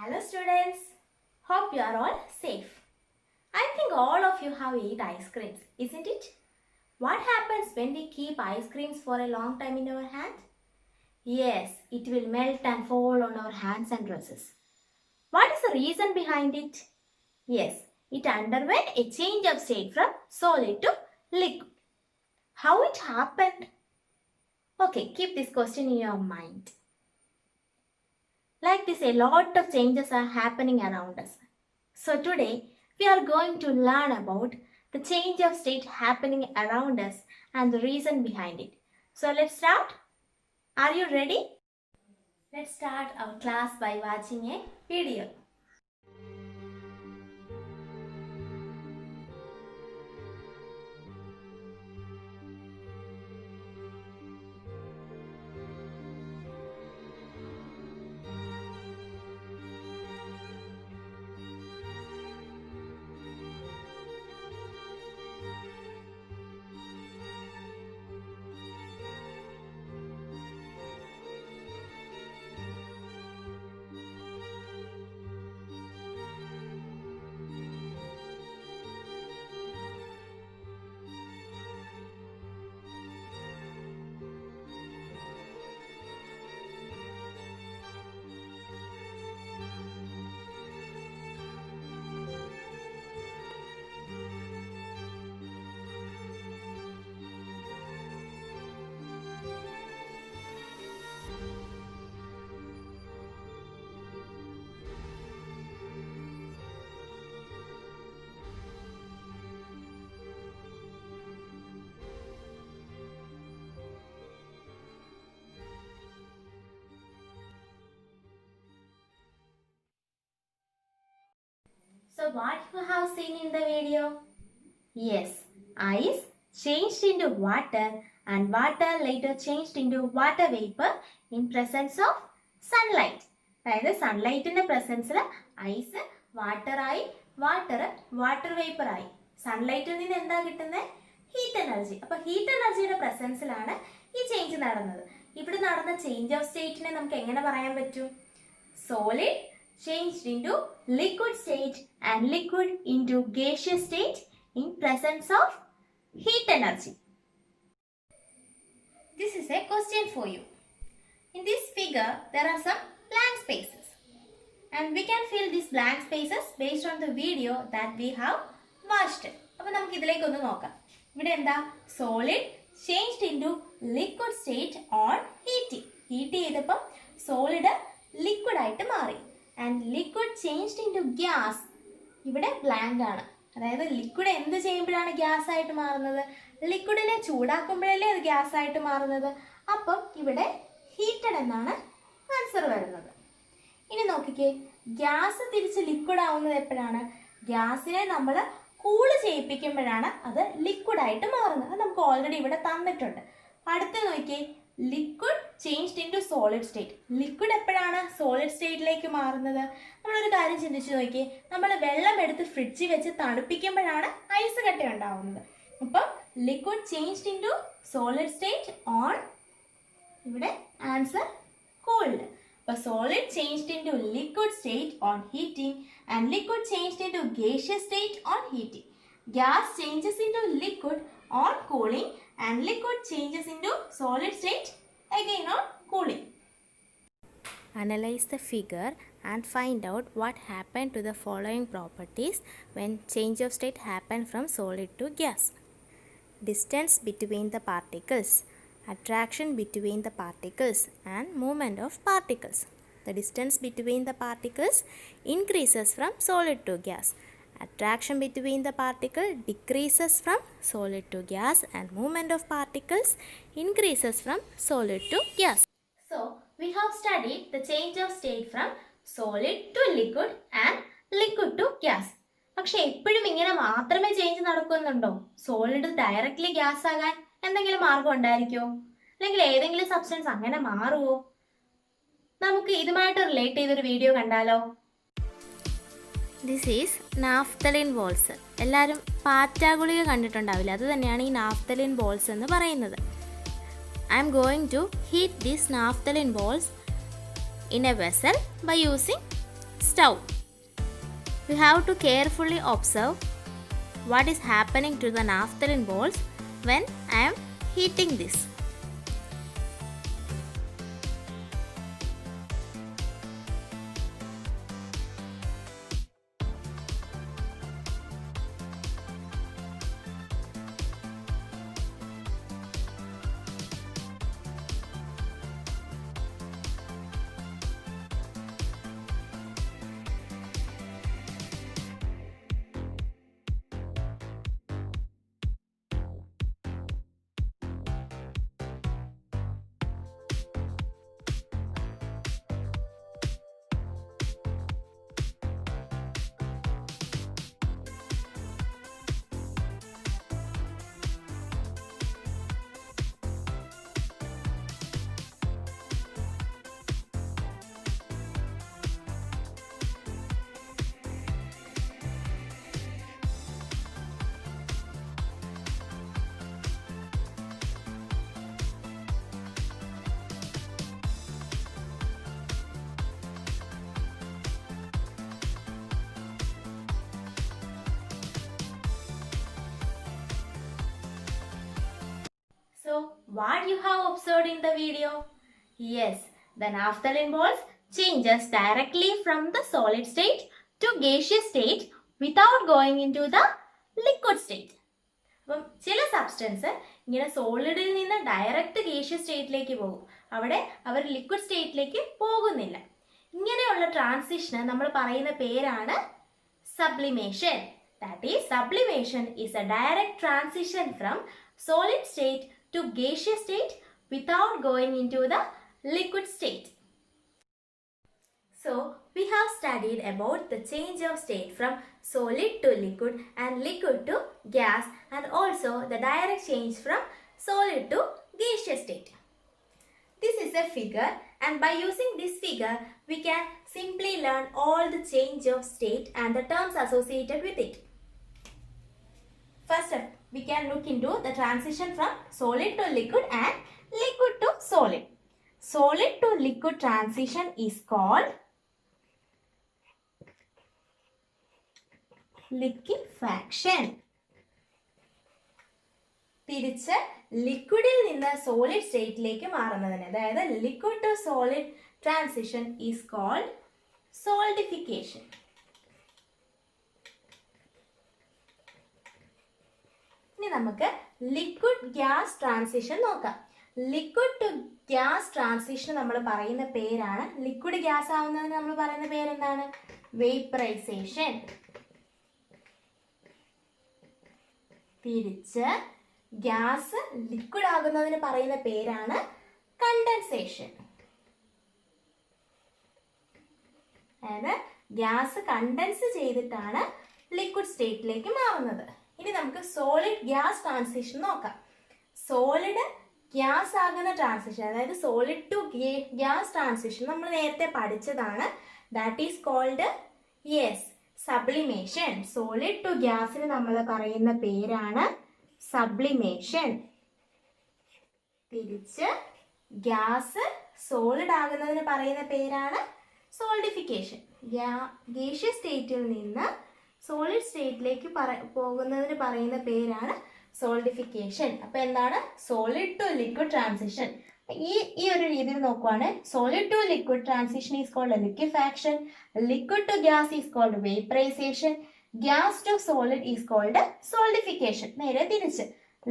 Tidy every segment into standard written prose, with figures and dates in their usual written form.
Hello students, hope you are all safe. I think all of you have eaten ice creams, isn't it? What happens when we keep ice creams for a long time in our hand? Yes, it will melt and fall on our hands and dresses. What is the reason behind it? Yes, it underwent a change of state from solid to liquid. How it happened? Okay, keep this question in your mind. Like this, a lot of changes are happening around us. So today, we are going to learn about the change of state happening around us and the reason behind it. So let's start. Are you ready? Let's start our class by watching a video. So what you have seen in the video? Yes, ice changed into water and water later changed into water vapor in presence of sunlight. അതായത് സൺലൈറ്റിന്റെ പ്രസൻസിൽ ice വാട്ടറായി water വേപ്പറായി. സൺലൈറ്റിൽ നിന്ന് എന്താ കിട്ടുന്നത്? Heat energy. അപ്പൊ heat എനർജിയുടെ പ്രസൻസിലാണ് ഈ change നടന്നത്. ഇവിടെ നടന്ന ചേഞ്ച് ഓഫ് സ്റ്റേറ്റിനെ നമുക്ക് എങ്ങനെ പറയാൻ പറ്റും? Solid changed into liquid state and liquid into gaseous state in presence of heat energy. This is a question for you. In this figure, there are some blank spaces. And we can fill these blank spaces based on the video that we have watched. അപ്പോൾ നമുക്ക് ഇതിലേക്ക് ഒന്ന് നോക്കാം. ഇവിടെ എന്താ? Solid changed into liquid state on heating. Heat ചെയ്തപ്പോൾ solid liquid ആയിട്ട് മാറി. And liquid changed into gas. ഇവിടെ ബ്ലാങ്ക് ആണ്. അതായത് ലിക്വിഡ് എന്ത് ചെയ്യുമ്പോഴാണ് ഗ്യാസ് ആയിട്ട് മാറുന്നത്? ലിക്വിഡിനെ ചൂടാക്കുമ്പോഴല്ലേ അത് ഗ്യാസ് ആയിട്ട് മാറുന്നത്. അപ്പം ഇവിടെ ഹീറ്റഡ് എന്നാണ് ആൻസർ വരുന്നത്. ഇനി നോക്കിക്കേ, ഗ്യാസ് തിരിച്ച് ലിക്വിഡ് ആവുന്നത് എപ്പോഴാണ്? ഗ്യാസിനെ നമ്മൾ കൂള് ചെയ്യിപ്പിക്കുമ്പോഴാണ് അത് ലിക്വിഡായിട്ട് മാറുന്നത്. അത് നമുക്ക് ഓൾറെഡി ഇവിടെ തന്നിട്ടുണ്ട്. അടുത്ത് നോക്കിയേ, liquid changed into solid state. Liquid എപ്പോഴാണ് സോളിഡ് സ്റ്റേറ്റിലേക്ക് മാറുന്നത്? നമ്മളൊരു കാര്യം ചിന്തിച്ച് നോക്കിയേ, നമ്മൾ വെള്ളം എടുത്ത് ഫ്രിഡ്ജിൽ വെച്ച് തണുപ്പിക്കുമ്പോഴാണ് ഐസ് കട്ട ഉണ്ടാവുന്നത്. അപ്പം liquid changed into solid state on, ഇവിടെ ആൻസർ കോൾഡ്. അപ്പോൾ solid changed into liquid state on heating and liquid changed into gaseous state on heating. Gas changes into liquid on cooling and liquid changes into solid state again on cooling. Analyze the figure and find out what happened to the following properties when change of state happened from solid to gas. Distance between the particles, attraction between the particles and movement of particles. The distance between the particles increases from solid to gas. Attraction between the particle decreases from solid to gas and movement of particles increases from solid to gas. So, we have studied the change of state from solid to liquid and liquid to gas. പക്ഷെ എപ്പോഴും ഇങ്ങനെ മാത്രമേ change നടക്കുന്നുണ്ടോ? Solid directly gas ആകാൻ എന്തെങ്കിലും മാർഗം ഉണ്ടായിരിക്കുമോ? അല്ലെങ്കിൽ ഏതെങ്കിലും സബ്സ്റ്റൻസ് അങ്ങനെ മാറുമോ? നമുക്ക് ഇതുമായിട്ട് റിലേറ്റ് ചെയ്തൊരു വീഡിയോ കണ്ടാലോ? This is naphthalene balls. എല്ലാവരും പാറ്റാ ഗുളിക കണ്ടിട്ടുണ്ടാവില്ല, അത് തന്നെയാണ് ഈ നാഫ്തലിൻ ബോൾസ് എന്ന് പറയുന്നത്. I am going to heat these naphthalene balls in a vessel by using stove. We have to carefully observe what is happening to the naphthalene balls when I am heating this. So, what you have observed in the video? Yes, the naphthalene balls changes directly from the solid state to gaseous state without going into the liquid state. അപ്പം ചില substance ഇങ്ങനെ സോളിഡിൽ നിന്ന് direct gaseous സ്റ്റേറ്റിലേക്ക് പോകും. അവിടെ അവർ liquid സ്റ്റേറ്റിലേക്ക് പോകുന്നില്ല. ഇങ്ങനെയുള്ള ട്രാൻസിഷന് നമ്മൾ പറയുന്ന പേരാണ് sublimation. That is sublimation is A direct transition from solid state to gaseous state without going into the liquid state. So, we have studied about the change of state from solid to liquid and liquid to gas, and also the direct change from solid to gaseous state. This is a figure, and by using this figure we can simply learn all the change of state and the terms associated with it. First, we can look into the transition from solid to liquid and liquid to solid. Solid to liquid transition is called liquefaction. തിരിച്ച് ലിക്വിഡിൽ നിന്ന് solid സ്റ്റേറ്റിലേക്ക് മാറുന്നതിന്, അതായത് liquid to solid transition is called solidification. ഇനി നമുക്ക് liquid gas transition നോക്കാം. Liquid to gas transition നമ്മൾ പറയുന്ന പേരാണ്, ലിക്വിഡ് ഗ്യാസ് ആവുന്നതിന് നമ്മൾ പറയുന്ന പേരെന്താണ്? വേപ്പറൈസേഷൻ. തിരിച്ച് ഗ്യാസ് ലിക്വിഡ് ആകുന്നതിന് പറയുന്ന പേരാണ് കണ്ടൻസേഷൻ. അതായത് ഗ്യാസ് കണ്ടൻസ് ചെയ്തിട്ടാണ് ലിക്വിഡ് സ്റ്റേറ്റിലേക്ക് മാറുന്നത്. ഇനി നമുക്ക് സോളിഡ് ഗ്യാസ് ട്രാൻസിഷൻ നോക്കാം. സോളിഡ് ഗ്യാസ് ആകുന്ന ട്രാൻസിഷൻ, അതായത് സോളിഡ് ടു ഗ്യാസ് ട്രാൻസിഷൻ നമ്മൾ നേരത്തെ പഠിച്ചതാണ്. That is called sublimation. Solid to ഗ്യാസിന് നമ്മൾ പറയുന്ന പേരാണ് സബ്ലിമേഷൻ. തിരിച്ച് ഗ്യാസ് സോളിഡ് ആകുന്നതിന് പറയുന്ന പേരാണ് സോൾഡിഫിക്കേഷൻ. ഗേഷ്യസ് സ്റ്റേറ്റിൽ നിന്ന് സോളിഡ് സ്റ്റേറ്റിലേക്ക് പോകുന്നതിന് പറയുന്ന പേരാണ് സോൾഡിഫിക്കേഷൻ. അപ്പൊ എന്താണ്? Solid to liquid transition. ഈ ഒരു രീതിയിൽ നോക്കുവാണ്, solid to liquid transition is called liquefaction, liquid to gas is called vaporisation, gas to solid is called solidification. നേരെ തിരിച്ച്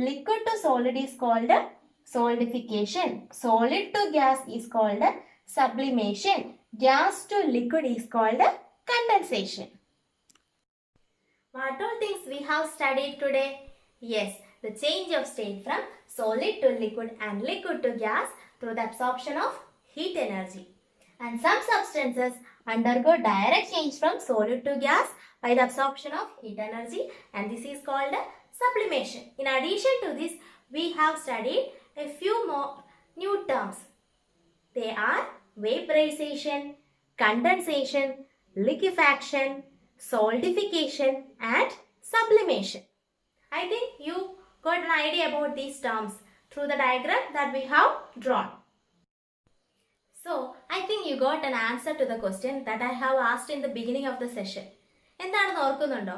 liquid to solid is called solidification, solid to gas is called sublimation, gas to liquid is called condensation. What all things we have studied today? Yes, the change of state from solid to liquid and liquid to gas through the absorption of heat energy. And some substances undergo direct change from solid to gas by the absorption of heat energy, and this is called sublimation. In addition to this, we have studied a few more new terms. They are vaporization, condensation, liquefaction, solidification and sublimation. I think you got an idea about these terms through the diagram that we have drawn. So, I think you got an answer to the question that I have asked in the beginning of the session. എന്താണെന്ന് ഓർക്കുന്നുണ്ടോ?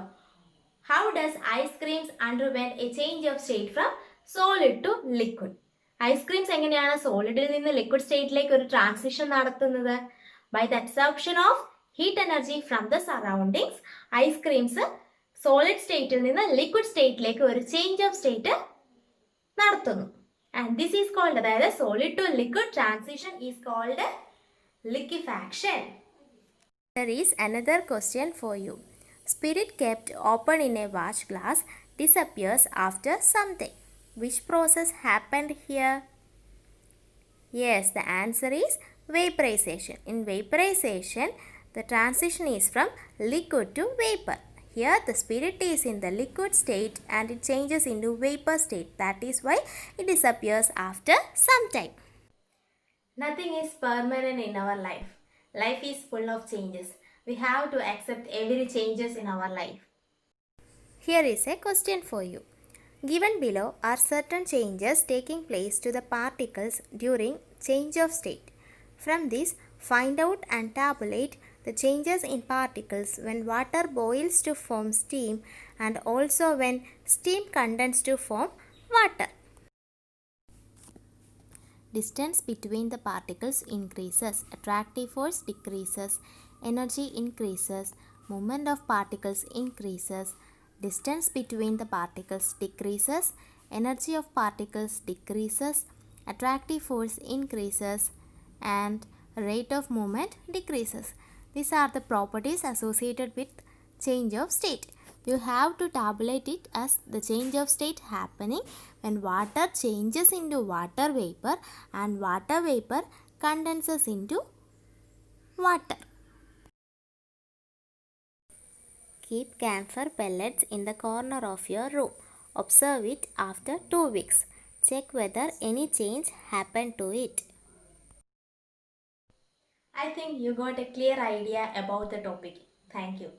How does ice creams underwent a change of state from solid to liquid? Ice creams എങ്ങനെയാണ് സോളിഡിൽ നിന്ന് liquid സ്റ്റേറ്റിലേക്ക് ഒരു transition നടത്തുന്നത്? By the absorption of heat energy from the surroundings ice creams solid സ്റ്റേറ്റിൽ നിന്ന് ലിക്വിഡ് സ്റ്റേറ്റിലേക്ക് ഒരു ചേഞ്ച് ഓഫ് സ്റ്റേറ്റ് നടത്തുന്നു. ആൻഡ് ദിസ് ഈസ് കോൾഡ്, അതായത് solid to liquid transition is called liquefaction. There is another question for you. Spirit kept open in a watch glass disappears after something. Which process happened here? Yes, the answer is vaporization. In vaporization, the transition is from liquid to vapor. Here the spirit is in the liquid state and it changes into vapor state. That is why it disappears after some time. Nothing is permanent in our life. Life is full of changes. We have to accept every changes in our life. Here is a question for you. Given below are certain changes taking place to the particles during change of state. From this, find out and tabulate the changes in particles when water boils to form steam and also when steam condenses to form water. Distance between the particles increases, attractive force decreases, energy increases, movement of particles increases, distance between the particles decreases, energy of particles decreases, attractive force increases, and rate of movement decreases. These are the properties associated with change of state. You have to tabulate it as the change of state happening when water changes into water vapor and water vapor condenses into water. Keep camphor pellets in the corner of your room. Observe it after 2 weeks. Check whether any change happened to it. I think you got a clear idea about the topic. Thank you.